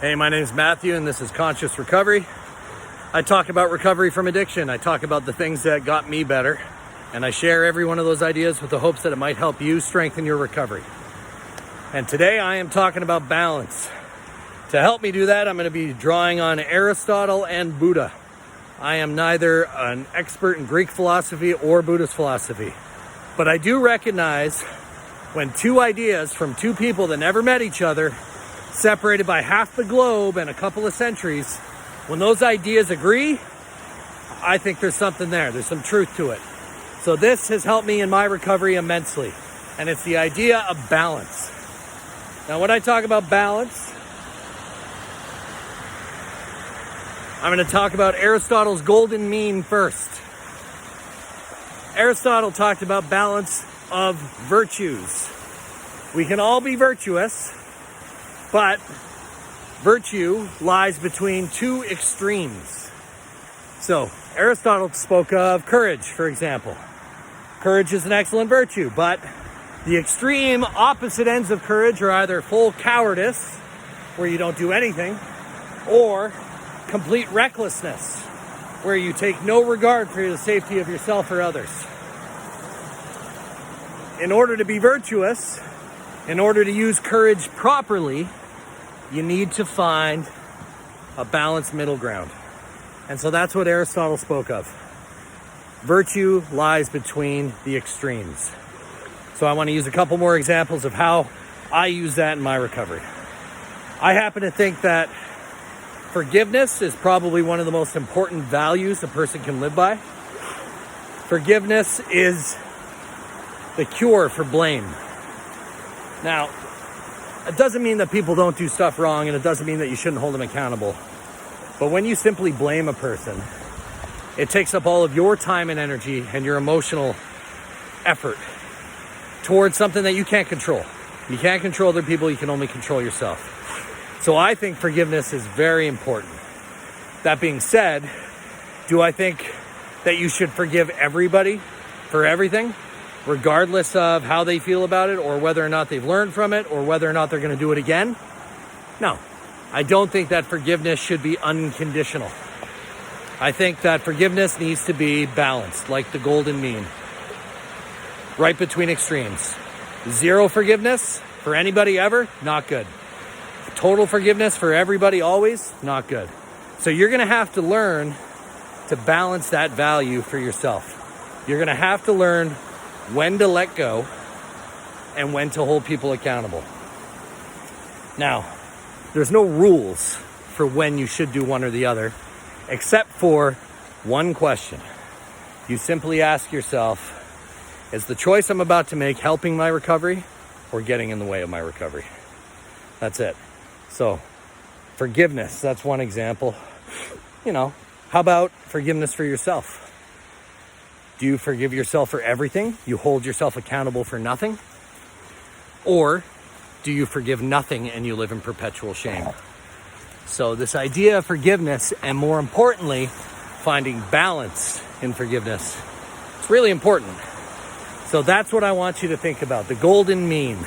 Hey, my name is Matthew and this is Conscious Recovery. I talk about recovery from addiction. I talk about the things that got me better, and I share every one of those ideas with the hopes that it might help you strengthen your recovery. And today I am talking about balance. To help me do that, I'm going to be drawing on Aristotle and Buddha. I am neither an expert in Greek philosophy or Buddhist philosophy, but I do recognize when two ideas from two people that never met each other, separated by half the globe and a couple of centuries, when those ideas agree, I think there's something there. There's some truth to it. So this has helped me in my recovery immensely, and it's the idea of balance. Now, when I talk about balance, I'm going to talk about Aristotle's golden mean first. Aristotle talked about balance of virtues. We can all be virtuous, but virtue lies between two extremes. So Aristotle spoke of courage, for example. Courage is an excellent virtue, but the extreme opposite ends of courage are either full cowardice, where you don't do anything, or complete recklessness, where you take no regard for the safety of yourself or others. In order to be virtuous, in order to use courage properly, you need to find a balanced middle ground. And so that's what Aristotle spoke of. Virtue lies between the extremes. So I want to use a couple more examples of how I use that in my recovery. I happen to think that forgiveness is probably one of the most important values a person can live by. Forgiveness is the cure for blame. Now, it doesn't mean that people don't do stuff wrong, and it doesn't mean that you shouldn't hold them accountable. But when you simply blame a person, it takes up all of your time and energy and your emotional effort towards something that you can't control. You can't control other people, you can only control yourself. So I think forgiveness is very important. That being said, do I think that you should forgive everybody for everything, regardless of how they feel about it, or whether or not they've learned from it, or whether or not they're going to do it again? No, I don't think that forgiveness should be unconditional. I think that forgiveness needs to be balanced, like the golden mean, right between extremes. Zero forgiveness for anybody ever, not good. Total forgiveness for everybody always, not good. So you're going to have to learn to balance that value for yourself. You're going to have to learn when to let go and when to hold people accountable. Now, there's no rules for when you should do one or the other, except for one question. You simply ask yourself, is the choice I'm about to make helping my recovery or getting in the way of my recovery? That's it. So, forgiveness, that's one example. How about forgiveness for yourself? Do you forgive yourself for everything? You hold yourself accountable for nothing? Or do you forgive nothing and you live in perpetual shame? So this idea of forgiveness, and more importantly, finding balance in forgiveness, it's really important. So that's what I want you to think about, the golden mean.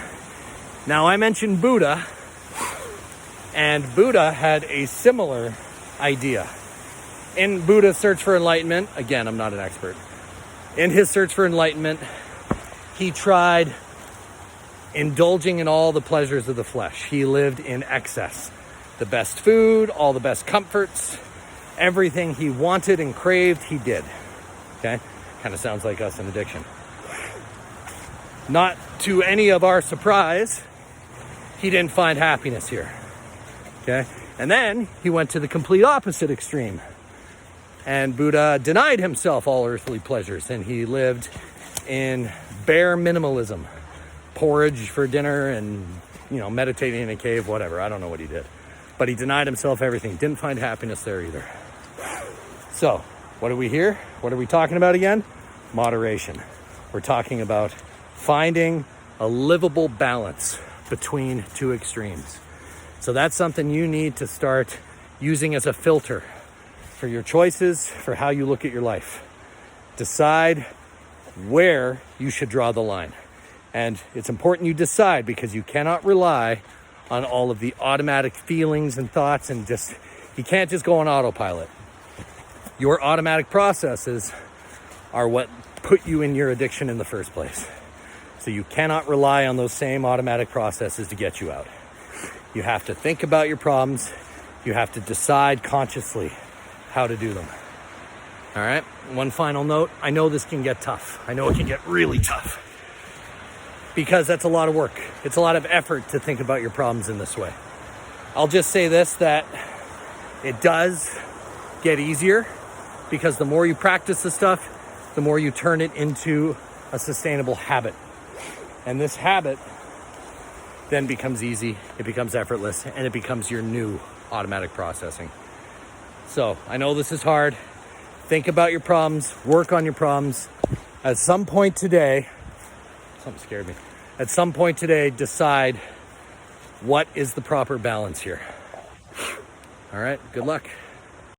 Now, I mentioned Buddha, and Buddha had a similar idea. In Buddha's search for enlightenment, again, I'm not an expert. In his search for enlightenment, he tried indulging in all the pleasures of the flesh. He lived in excess. The best food, all the best comforts, everything he wanted and craved, he did. Okay? Kind of sounds like us in addiction. Not to any of our surprise, he didn't find happiness here. Okay? And then he went to the complete opposite extreme. And Buddha denied himself all earthly pleasures, and he lived in bare minimalism. Porridge for dinner and, meditating in a cave, whatever. I don't know what he did. But he denied himself everything. Didn't find happiness there either. So, what are we here? What are we talking about again? Moderation. We're talking about finding a livable balance between two extremes. So that's something you need to start using as a filter for your choices, for how you look at your life. Decide where you should draw the line. And it's important you decide, because you cannot rely on all of the automatic feelings and thoughts, and you can't just go on autopilot. Your automatic processes are what put you in your addiction in the first place. So you cannot rely on those same automatic processes to get you out. You have to think about your problems. You have to decide consciously how to do them. All right, one final note. I know this can get tough. I know it can get really tough because that's a lot of work. It's a lot of effort to think about your problems in this way. I'll just say this, that it does get easier because the more you practice the stuff, the more you turn it into a sustainable habit. And this habit then becomes easy, it becomes effortless, and it becomes your new automatic processing. So I know this is hard. Think about your problems, work on your problems. At some point today, something scared me. At some point today, decide what is the proper balance here. All right, good luck.